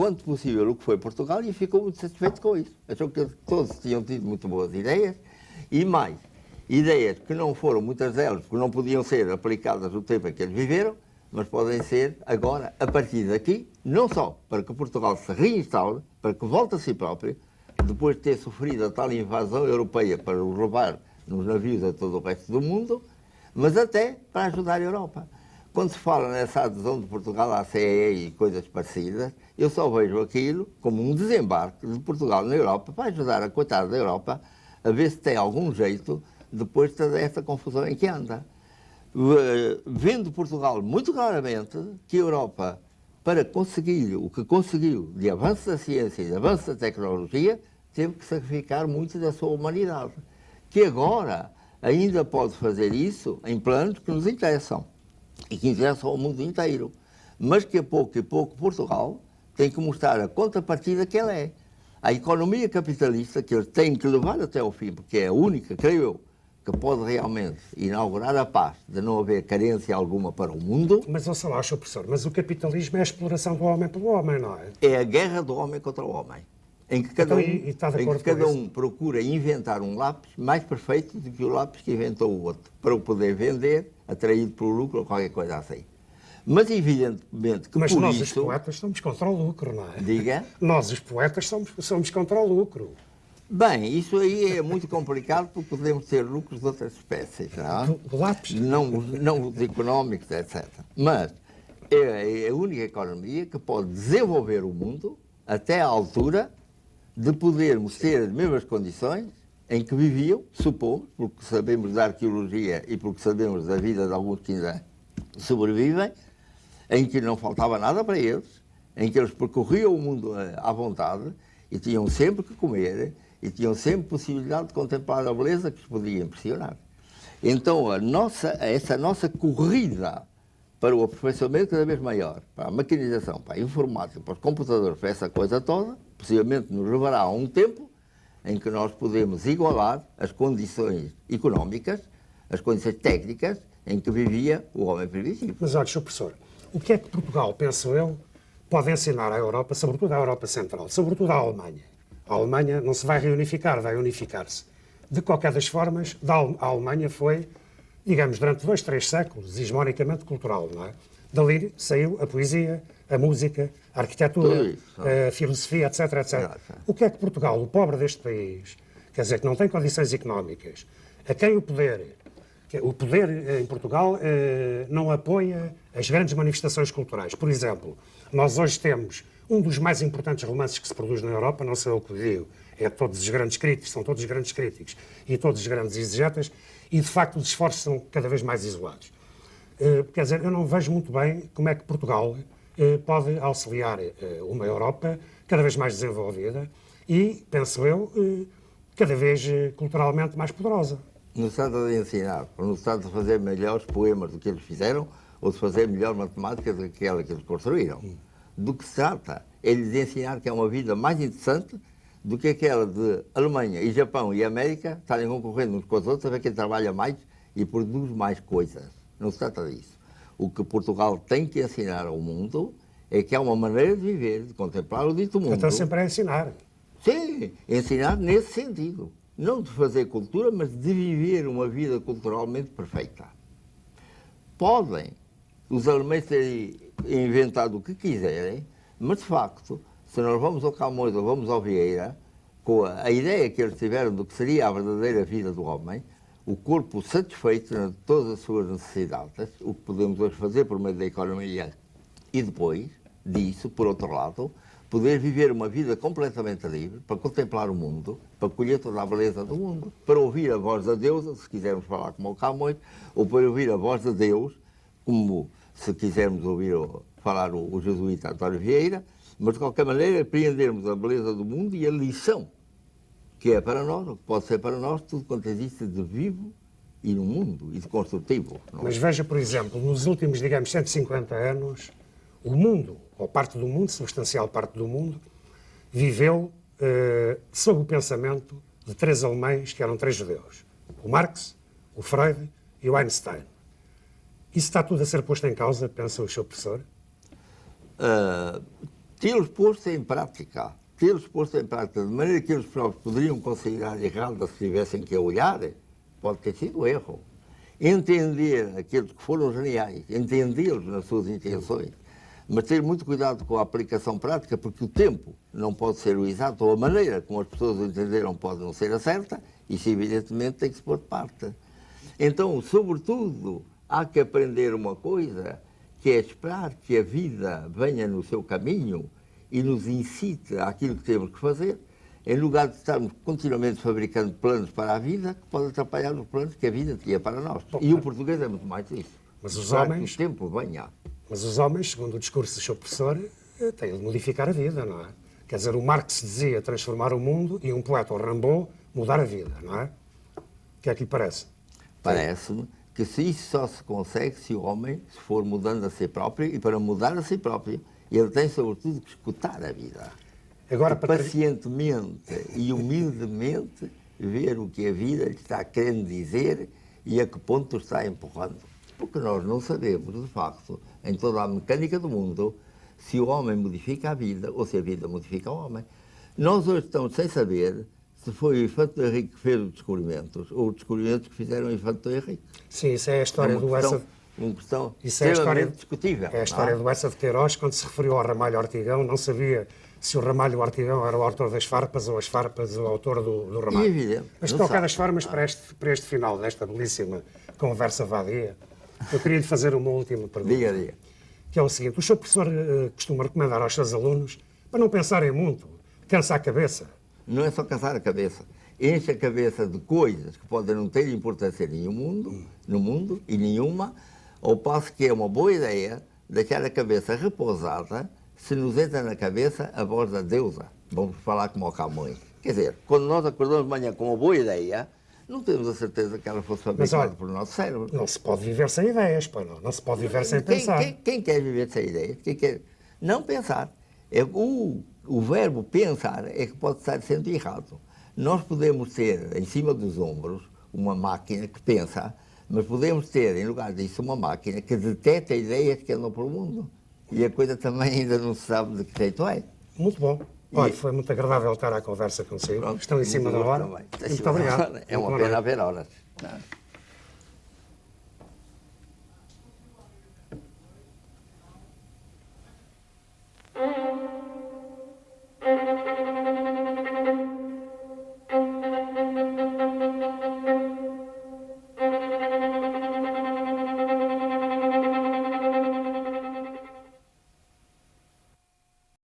quanto possível o que foi Portugal e ficou muito satisfeito com isso. Achou que todos tinham tido muito boas ideias e mais, ideias que não foram, muitas delas, porque não podiam ser aplicadas no tempo em que eles viveram, mas podem ser agora, a partir daqui, não só para que Portugal se reinstaure, para que volte a si próprio, depois de ter sofrido a tal invasão europeia para o roubar nos navios a todo o resto do mundo, mas até para ajudar a Europa. Quando se fala nessa adesão de Portugal à CEE e coisas parecidas, eu só vejo aquilo como um desembarque de Portugal na Europa para ajudar a coitada da Europa a ver se tem algum jeito depois de toda esta confusão em que anda. Vendo Portugal muito claramente que a Europa, para conseguir o que conseguiu de avanço da ciência e de avanço da tecnologia, teve que sacrificar muito da sua humanidade. Que agora ainda pode fazer isso em planos que nos interessam e que interessam ao mundo inteiro. Mas que a pouco e pouco Portugal tem que mostrar a contrapartida que ela é. A economia capitalista que eles têm que levar até ao fim, porque é a única, creio eu, que pode realmente inaugurar a paz, de não haver carência alguma para o mundo. Mas, ouça lá, Sr. Professor, mas o capitalismo é a exploração do homem pelo homem, não é? É a guerra do homem contra o homem, em que cada então, um procura inventar um lápis mais perfeito do que o lápis que inventou o outro, para o poder vender, atraído pelo lucro ou qualquer coisa assim. Mas evidentemente que mas por nós, isso... os poetas, somos contra o lucro, não é? Diga? Nós, os poetas, somos contra o lucro. Bem, isso aí é muito complicado porque podemos ter lucros de outras espécies, não é? Do lápis. Não os económicos, etc. Mas é a única economia que pode desenvolver o mundo até à altura de podermos ter as mesmas condições em que viviam, supomos, porque sabemos da arqueologia e porque sabemos da vida de alguns que ainda sobrevivem, em que não faltava nada para eles, em que eles percorriam o mundo à vontade e tinham sempre que comer e tinham sempre possibilidade de contemplar a beleza que os podia impressionar. Então, essa nossa corrida para o aperfeiçoamento cada vez maior, para a maquinização, para a informática, para os computadores, para essa coisa toda, possivelmente nos levará a um tempo em que nós podemos igualar as condições económicas, as condições técnicas em que vivia o homem primitivo. Mas olha, Sr. Professor, o que é que Portugal, penso eu, pode ensinar à Europa, sobretudo à Europa Central, sobretudo à Alemanha? A Alemanha não se vai reunificar, vai unificar-se. De qualquer das formas, a Alemanha foi, digamos, durante 2, 3 séculos, hegemonicamente cultural, não é? Dali saiu a poesia, a música, a arquitetura, a filosofia, etc, etc. O que é que Portugal, o pobre deste país, quer dizer, que não tem condições económicas, a quem o poder em Portugal não apoia as grandes manifestações culturais? Por exemplo, nós hoje temos um dos mais importantes romances que se produz na Europa, não sei o que digo, todos os grandes críticos, são todos grandes críticos e todos os grandes exegetas, e de facto os esforços são cada vez mais isolados. Quer dizer, eu não vejo muito bem como é que Portugal pode auxiliar uma Europa cada vez mais desenvolvida e, penso eu, cada vez culturalmente mais poderosa. Não se trata de ensinar, não se trata de fazer melhores poemas do que eles fizeram ou de fazer melhor matemática do que aquela que eles construíram. Do que se trata é de ensinar que é uma vida mais interessante do que aquela de Alemanha e Japão e América estarem concorrendo uns com os outros a ver quem trabalha mais e produz mais coisas. Não se trata disso. O que Portugal tem que ensinar ao mundo é que há uma maneira de viver, de contemplar o dito mundo. Então sempre a ensinar. Sim, ensinar nesse sentido. Não de fazer cultura, mas de viver uma vida culturalmente perfeita. Podem os alemães terem inventado o que quiserem, mas de facto, se nós vamos ao Camões ou vamos ao Vieira, com a ideia que eles tiveram do que seria a verdadeira vida do homem, o corpo satisfeito de todas as suas necessidades, o que podemos hoje fazer por meio da economia, e depois disso, por outro lado, poder viver uma vida completamente livre, para contemplar o mundo, para colher toda a beleza do mundo, para ouvir a voz da deusa, se quisermos falar como o Camões, ou para ouvir a voz de Deus, como se quisermos ouvir falar o jesuíta António Vieira, mas de qualquer maneira apreendermos a beleza do mundo e a lição que é para nós, o que pode ser para nós, tudo quanto existe de vivo e no mundo, e de construtivo. Não é? Mas veja, por exemplo, nos últimos, digamos, 150 anos, o mundo, ou parte do mundo, substancial parte do mundo, viveu sob o pensamento de 3 alemães que eram 3 judeus. O Marx, o Freud e o Einstein. Isso está tudo a ser posto em causa, pensa o seu professor? tê-los posto em prática, de maneira que eles próprios poderiam considerar errada se tivessem que olhar, pode ter sido erro. Entender aqueles que foram geniais, entendê-los nas suas intenções, mas ter muito cuidado com a aplicação prática, porque o tempo não pode ser o exato, ou a maneira como as pessoas o entenderam pode não ser a certa, isso evidentemente tem que se pôr de parte. Então, sobretudo, há que aprender uma coisa, que é esperar que a vida venha no seu caminho e nos incite àquilo que temos que fazer, em lugar de estarmos continuamente fabricando planos para a vida que podem atrapalhar os planos que a vida tinha para nós. E o português é muito mais isso. Mas os Esperar homens... que o tempo venha. Mas os homens, segundo o discurso do seu professor, têm de modificar a vida, não é? Quer dizer, o Marx dizia transformar o mundo e um poeta, o Rimbaud, mudar a vida, não é? O que é que lhe parece? Parece-me que se isso só se consegue se o homem se for mudando a si próprio, e para mudar a si próprio, ele tem sobretudo que escutar a vida. Agora, E pacientemente e humildemente ver o que a vida lhe está querendo dizer e a que ponto está empurrando. Porque nós não sabemos, de facto, em toda a mecânica do mundo, se o homem modifica a vida ou se a vida modifica o homem. Nós hoje estamos sem saber se foi o Infante do Henrique que fez os descobrimentos ou os descobrimentos que fizeram o Infante do Henrique. Sim, isso é a história do Essa... Uma questão Isso é a história discutível. É a história do Essa de Queiroz, quando se referiu ao Ramalho Ortigão, não sabia se o Ramalho Ortigão era o autor das farpas ou as farpas o autor do Ramalho. Evidente. Mas de qualquer das formas, para este final desta belíssima conversa vadia, eu queria lhe fazer uma última pergunta. Diga. Que é o seguinte: o seu professor costuma recomendar aos seus alunos para não pensarem muito, cansa a cabeça. Não é só cansar a cabeça. Enche a cabeça de coisas que podem não ter importância no mundo e nenhuma, ao passo que é uma boa ideia deixar a cabeça repousada se nos entra na cabeça a voz da deusa. Vamos falar como o Camões. Quer dizer, quando nós acordamos de manhã com uma boa ideia, não temos a certeza que ela fosse fabricada pelo nosso cérebro. Não se pode viver sem ideias, pá, não se pode viver sem pensar. Quem quer viver sem ideias? Quem quer não pensar? O verbo pensar é que pode estar sendo errado. Nós podemos ter em cima dos ombros uma máquina que pensa, mas podemos ter, em lugar disso, uma máquina que detecta ideias que andam pelo mundo. E a coisa também ainda não se sabe de que jeito é. Muito bom. Olha, foi muito agradável estar à conversa consigo. Pronto, estão em cima da hora. Também. Muito obrigado. É uma pena haver horas.